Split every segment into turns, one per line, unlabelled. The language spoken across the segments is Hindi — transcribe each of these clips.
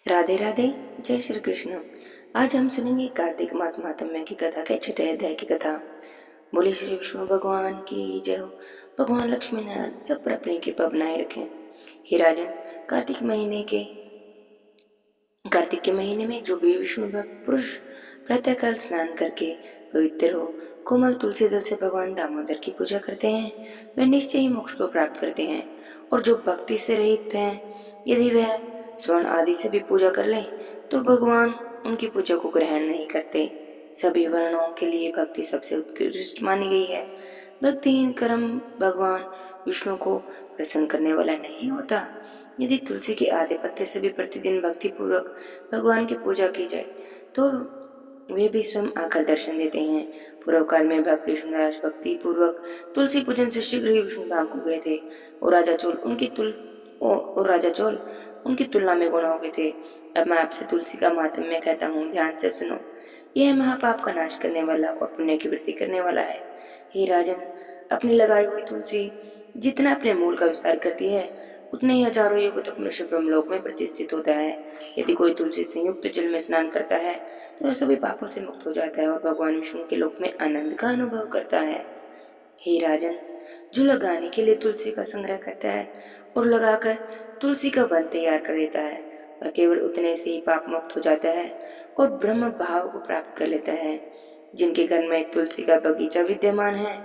राधे राधे। जय श्री कृष्ण। आज हम सुनेंगे कार्तिक मास महात्म्य की कथा के छठे अध्याय की कथा। बोले श्री विष्णु भगवान की जय हो। भगवान लक्ष्मी नारायण सब पर अपनी कृपा बनाए रखें। हे राजन, कार्तिक के महीने में जो भी विष्णु भक्त पुरुष प्रातःकाल स्नान करके पवित्र हो कोमल तुलसी दल से भगवान दामोदर की पूजा करते हैं, वे निश्चय ही मोक्ष को प्राप्त करते हैं। और जो भक्ति से रहित हैं, यदि वह स्वर्ण आदि से भी पूजा कर ले तो भगवान उनकी पूजा को ग्रहण नहीं करते। सभी वर्णों के लिए भक्ति सबसे उत्कृष्ट मानी गई है। भक्तिहीन कर्म भगवान विष्णु को प्रसन्न करने वाला नहीं होता। यदि तुलसी के आधे पत्ते से भी प्रतिदिन भक्ति पूर्वक भगवान की पूजा की जाए तो वे भी स्वयं आकर दर्शन देते हैं। पूर्व काल में भक्त विष्णुदास भक्ति पूर्वक तुलसी पूजन से शीघ्र ही विष्णु धाम को गए थे और राजा चोल उनकी तुलना में गुण हो गए थे। अब मैं आपसे तुलसी का महात्म्य कहता हूँ, ध्यान से सुनो। यह महापाप का नाश करने वाला और पुण्य की वृद्धि करने वाला है। हे राजन, अपनी लगाई हुई तुलसी जितना अपने मूल का विस्तार करती है उतने ही हजारों युगों तक मनुष्य ब्रह्मलोक में प्रतिष्ठित होता है। यदि कोई तुलसी संयुक्त जल में स्नान करता है तो वह सभी पापों से मुक्त हो जाता है और भगवान विष्णु के लोक में आनंद का अनुभव करता है। हे राजन, जो लगाने के लिए तुलसी का संग्रह करता है और लगाकर तुलसी का वन तैयार कर देता है, वह केवल उतने से ही पाप मुक्त हो जाता है और ब्रह्म भाव को प्राप्त कर लेता है। जिनके घर में एक तुलसी का बगीचा विद्यमान है,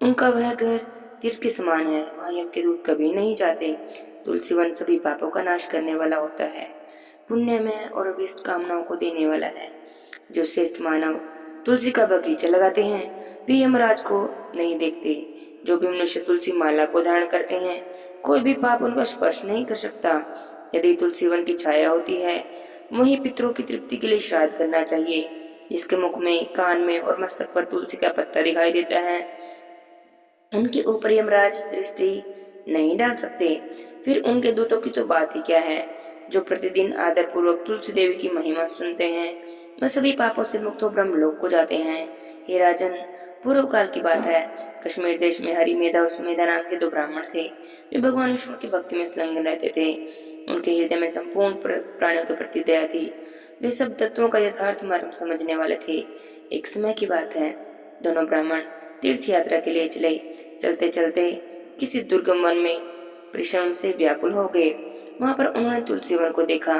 उनका वह घर तीर्थ के समान है, वहां यम के दूत कभी नहीं जाते। तुलसी वन सभी पापों का नाश करने वाला होता है, पुण्य में और अभिष्ट कामनाओं को देने वाला है। जो श्रेष्ठ मानव तुलसी का बगीचा लगाते हैं वे यमराज को नहीं देखते। जो भी मनुष्य तुलसी माला को धारण करते हैं कोई भी पाप उनका स्पर्श नहीं कर सकता। यदि तुलसी वन की छाया होती है वहीं पितरों की तृप्ति के लिए श्राद्ध करना चाहिए। जिसके मुख में, कान में और मस्तक पर तुलसी का पत्ता दिखाई देता है उनके ऊपर यमराज दृष्टि नहीं डाल सकते। फिर उनके दूतों की तो बात ही क्या है। जो प्रतिदिन आदर पूर्वक तुलसी देवी की महिमा सुनते हैं वह सभी पापों से मुक्त हो ब्रह्मलोक को जाते हैं। हे राजन, पूर्व काल की बात है। कश्मीर देश में हरिमेधा और सुमेधा नाम के दो ब्राह्मण थे। वे भगवान विष्णु की भक्ति में संलग्न रहते थे। उनके हृदय में संपूर्ण प्राणियों के प्रति दया थी। वे सब तत्वों का यथार्थ मर्म समझने वाले थे। एक समय की बात है, दोनों ब्राह्मण तीर्थ यात्रा के लिए चले। चलते चलते किसी दुर्गम वन में परिश्रम से व्याकुल हो गए। वहां पर उन्होंने तुलसी वन को देखा।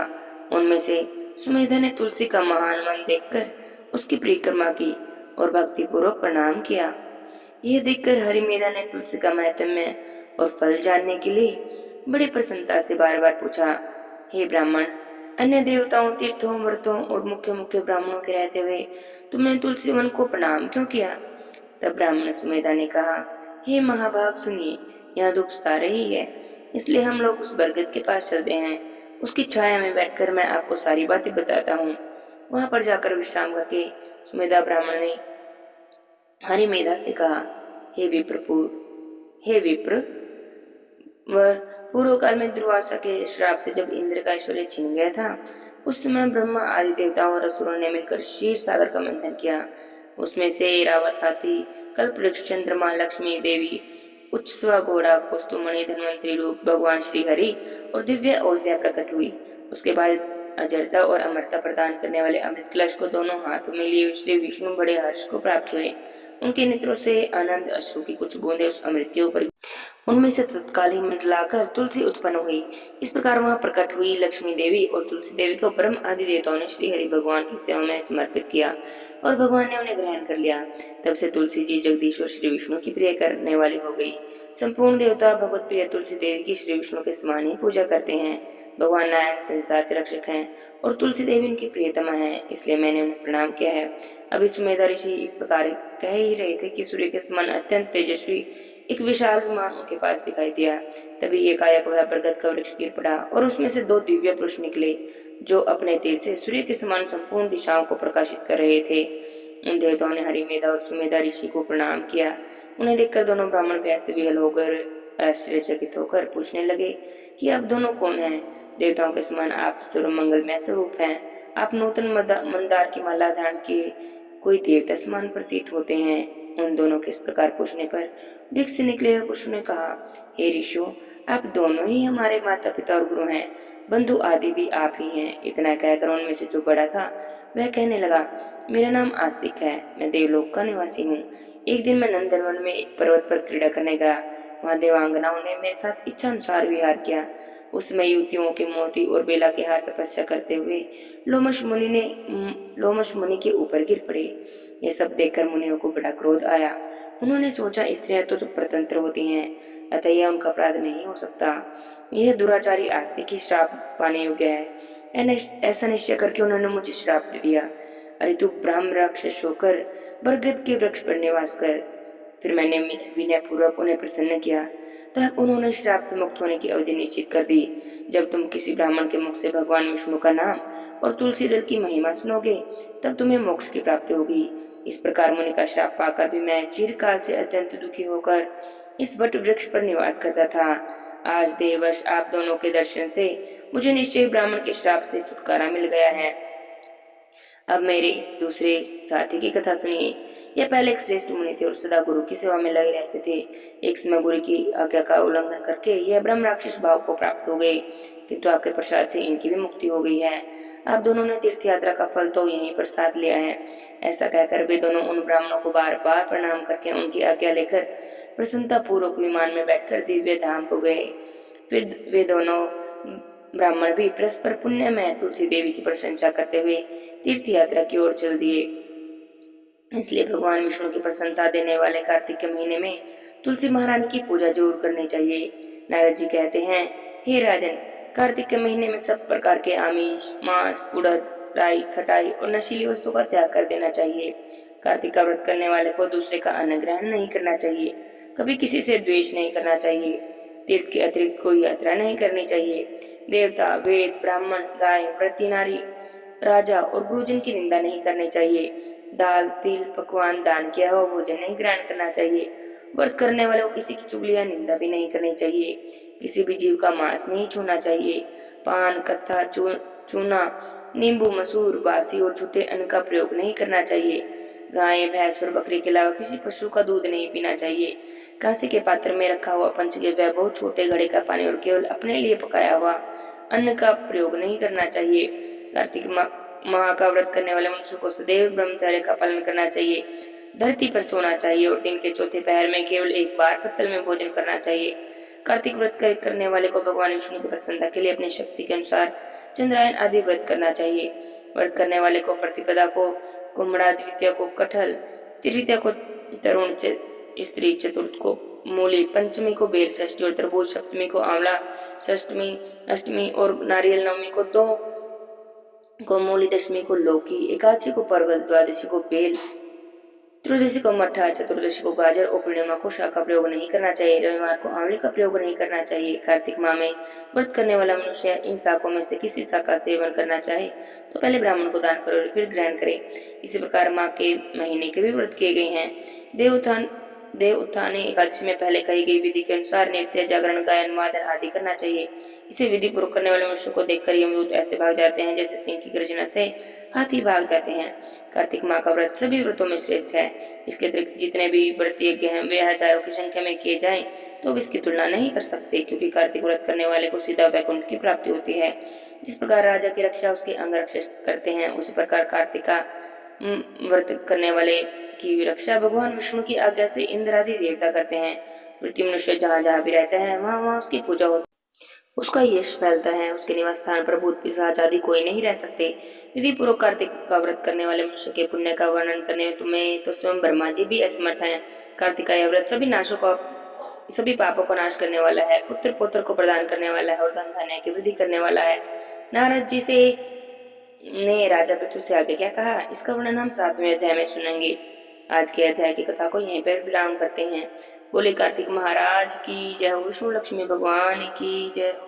उनमें से सुमेधा ने तुलसी का महान वन देखकर उसकी परिक्रमा की और भक्ति पूर्वक प्रणाम किया। यह देखकर हरिमेधा ने तुलसी का महत्म्य और फल जानने के लिए बड़ी प्रसन्नता से बार बार पूछा, हे ब्राह्मण, अन्य देवताओं, तीर्थों, व्रतों और मुख्य मुख्य ब्राह्मणों के रहते हुए तुमने तुलसी वन को प्रणाम क्यों किया? तब ब्राह्मण सुमेधा ने कहा, हे महाभाग, सुनिए, यह धूप सुता रही है, इसलिए हम लोग उस बरगद के पास चलते हैं। उसकी छाया में बैठकर मैं आपको सारी बातें बताता हूँ। वहां पर जाकर विश्राम करके सुमेधा ब्राह्मण ने हरिमेधा से कहा, हे विप्र, वह पूर्व काल में दुर्वासा के श्राप से जब इंद्र का ऐश्वर्य छीन गया था उस समय ब्रह्मा आदि देवताओं और असुरों ने मिलकर क्षीर सागर का मंथन किया। उसमें से रावत हाथी, कल्पवृक्ष, चंद्रमा, लक्ष्मी देवी, उच्छ्वा घोड़ा, कौस्तुमणि, धन्वंतरी रूप भगवान श्री हरि और दिव्य औषधियां प्रकट हुई। उसके बाद अजरता और अमरता प्रदान करने वाले अमृत कलश को दोनों हाथों में लिए श्री विष्णु बड़े हर्ष को प्राप्त हुए। उनके नेत्रों से आनंद अश्रु की कुछ बूंदें उस अमृत के ऊपर उनमें से तत्काल ही मंडलाकर तुलसी उत्पन्न हुई। इस प्रकार वहां प्रकट हुई लक्ष्मी देवी और तुलसी देवी को परम आदि देवताओं ने श्री हरि भगवान की सेवा में समर्पित किया और भगवान ने उन्हें ग्रहण कर लिया। तब से तुलसी जी जगदीश्वर श्री विष्णु की प्रिय करने वाली हो गई। संपूर्ण देवता भगवत प्रिय तुलसी देवी की श्री विष्णु के समान ही पूजा करते हैं। भगवान नारायण संसार के रक्षक हैं और तुलसी देवी उनकी प्रियतमा है, इसलिए मैंने उन्हें प्रणाम किया है। अभी सुमेधा ऋषि इस प्रकार कह ही रहे थे कि सूर्य के समान अत्यंत तेजस्वी एक विशाल विमान उनके पास दिखाई दिया। तभी एकाएक वह बरगद का वृक्ष गिर पड़ा और उसमें से दो दिव्य पुरुष निकले जो अपने तेज से सूर्य के समान संपूर्ण दिशाओं को प्रकाशित कर रहे थे। उन देवताओं ने हरिमेधा और सुमेधा ऋषि को प्रणाम किया। उन्हें देखकर दोनों ब्राह्मण भय से विहल होकर आश्चर्यचकित होकर पूछने लगे कि आप दोनों कौन हैं? देवताओं के समान आप सर्व मंगलमय स्वरूप हैं। आप नूतन मंदार की माला धारण किए कोई देवता समान प्रतीत होते हैं। उन दोनों के इस प्रकार पूछने पर वृक्ष से निकले हुए पुरुष ने कहा, हे ऋषियों, आप दोनों ही हमारे माता पिता और गुरु हैं। बंधु आदि भी आप ही हैं। इतना कहकर उनमें से जो बड़ा था वह कहने लगा, मेरा नाम आस्तिक है, मैं देवलोक का निवासी हूँ। एक दिन मैं नंदनवन में एक पर्वत पर क्रीड़ा करने गया। वहां देवांगनाओं ने मेरे साथ इच्छा अनुसार विहार किया। उस समय युवतियों के मोती और बेला के हार तपस्या करते हुए लोमश मुनि के ऊपर गिर पड़े। ये सब देखकर मुनियों को बड़ा क्रोध आया। उन्होंने सोचा, स्त्रियां तो स्वतंत्र होती हैं, अतः यह उनका अपराध नहीं हो सकता। यह दुराचारी आस्तिक ही श्राप पाने योग्य है। ऐसा निश्चय करके उन्होंने मुझे श्राप दे दिया। अरे तू ब्रह्म राक्षस होकर बरगद के वृक्ष पर निवास कर। फिर मैंने विनय पूर्वक उन्हें प्रसन्न किया। तब उन्होंने श्राप से मुक्त होने की अवधि निश्चित कर दी। जब तुम किसी ब्राह्मण के मुख से भगवान विष्णु का नाम और तुलसी दल की महिमा सुनोगे, तब तुम्हें मोक्ष की प्राप्ति होगी। इस प्रकार मुनि का श्राप पाकर भी मैं चिरकाल से अत्यंत दुखी होकर इस वट वृक्ष पर निवास करता था। आज देववश आप दोनों के दर्शन से मुझे निश्चय ब्राह्मण के श्राप से छुटकारा मिल गया है। अब मेरे इस दूसरे साथी की कथा सुनिए। यह पहले एक श्रेष्ठ मुनि थे और सदा गुरु की सेवा में लगे रहते थे। एक समय गुरु की आज्ञा का उल्लंघन करके यह ब्रह्म राक्षस भाव को प्राप्त हो गए, किंतु आपके प्रसाद से इनकी भी मुक्ति हो गई है। आप दोनों ने तीर्थ यात्रा का फल तो यहीं पर साथ लिया है। ऐसा कहकर वे दोनों उन ब्राह्मणों को बार बार प्रणाम करके उनकी आज्ञा लेकर प्रसन्नता पूर्वक विमान में बैठकर दिव्य धाम को गए। फिर वे दोनों ब्राह्मण भी परस्पर पुण्य में तुलसी देवी की प्रशंसा करते हुए तीर्थ यात्रा की ओर चल दिए। इसलिए भगवान विष्णु की प्रसन्नता देने वाले कार्तिक के महीने में तुलसी महारानी की पूजा जरूर करनी चाहिए। नारद जी कहते हैं, हे राजन, कार्तिक के महीने में सब प्रकार के आमिष, मांस, उड़द, राई, खटाई और नशीली वस्तुओं का त्याग कर देना चाहिए। कार्तिक का व्रत करने वाले को दूसरे का अन्न ग्रहण नहीं करना चाहिए। कभी किसी से द्वेष नहीं करना चाहिए। तीर्थ के अतिरिक्त कोई यात्रा नहीं करनी चाहिए। देवता, वेद, ब्राह्मण, गाय, व्रती नारी, राजा और गुरुजन की निंदा नहीं करनी चाहिए। दाल, तिल, पकवान, दान किया हुआ भोजन नहीं ग्रहण करना चाहिए। व्रत करने वाले को किसी की चुगली या निंदा भी नहीं करनी चाहिए। किसी भी जीव का मांस नहीं छूना चाहिए। पान, कत्था, चूना, नींबू, मसूर, बासी और झूठे अन्न का प्रयोग नहीं करना चाहिए। गाय, भैंस और बकरी के अलावा किसी पशु का दूध नहीं पीना चाहिए। कांसे के पात्र में रखा हुआ पंचगव्य, बहुत छोटे घड़े का पानी और केवल अपने लिए पकाया हुआ अन्न का प्रयोग नहीं करना चाहिए। कार्तिक माह का व्रत करने वाले मनुष्य को सदैव ब्रह्मचर्य का पालन करना चाहिए। धरती पर सोना चाहिए और दिन के चौथे पहर में केवल एक बार पत्तल में भोजन करना चाहिए। कार्तिक व्रत करने वाले को भगवान विष्णु की प्रसन्नता के लिए अपनी शक्ति के अनुसार चंद्रायन आदि व्रत करना चाहिए। व्रत करने वाले को प्रतिपदा को कुम्हड़ा, द्वितीया को कटहल, तृतीया को तरुण, स्त्री चतुर्थ को मूली, पंचमी को बेल, षष्ठी और तरबूज, सप्तमी को आंवला, षष्टमी, अष्टमी और नारियल, नवमी को मूली, दशमी को लौकी, एकादशी को परवल, द्वादशी को बेल, त्रयोदशी को मट्ठा, चतुर्दशी को गाजर और पूर्णिमा को शाक का प्रयोग नहीं करना चाहिए। रविवार को आंवले का प्रयोग नहीं करना चाहिए। कार्तिक माह में व्रत करने वाला मनुष्य इन शाकों में से किसी शाक का सेवन करना चाहे तो पहले ब्राह्मण को दान करे और फिर ग्रहण करे। इसी प्रकार माह के महीने के भी व्रत किए गए हैं। देव उत्थानी एकादशी में पहले कही गई विधि के अनुसार नृत्य, जागरण, गायन, वादन आदि करना चाहिए। इसे विधि पूर्वक करने वाले मनुष्य को देखकर यमदूत ऐसे भाग जाते हैं जैसे सिंह की गर्जना से हाथी भाग जाते हैं। कार्तिक माह का व्रत सभी व्रतों में श्रेष्ठ है। इसके अतिरिक्त जितने भी व्रत यज्ञ हैं वे हजारों की संख्या में किए जाएं तो इसकी तुलना नहीं कर सकते, क्योंकि कार्तिक व्रत करने वाले को सीधा वैकुंठ की प्राप्ति होती है। जिस प्रकार राजा की रक्षा उसके अंग रक्षक करते हैं, उसी प्रकार कार्तिक का व्रत करने वाले की रक्षा भगवान विष्णु की आज्ञा से इंद्र आदि देवता करते हैं। पृथ्वी मनुष्य जहाँ जहाँ भी रहता है वहाँ वहाँ उसकी पूजा होती है, उसका यश फैलता है। उसके निवास स्थान पर भूत पिशाच आदि कोई नहीं रह सकते। विधि पूर्वक कार्तिक का व्रत करने वाले मनुष्य के पुण्य का वर्णन करने में तुम्हें तो स्वयं ब्रह्मा जी भी असमर्थ हैं। कार्तिक का यह व्रत सभी पापों को नाश करने वाला है, पुत्र पौत्र को प्रदान करने वाला है और धन धान्य की वृद्धि करने वाला है। नारद जी ने राजा पृथु से आगे क्या कहा, इसका वर्णन हम 7वें अध्याय में सुनेंगे। आज के अध्याय की कथा को यहीं पर विराम करते हैं। बोले कार्तिक महाराज की जय हो, विष्णु लक्ष्मी भगवान की जय हो।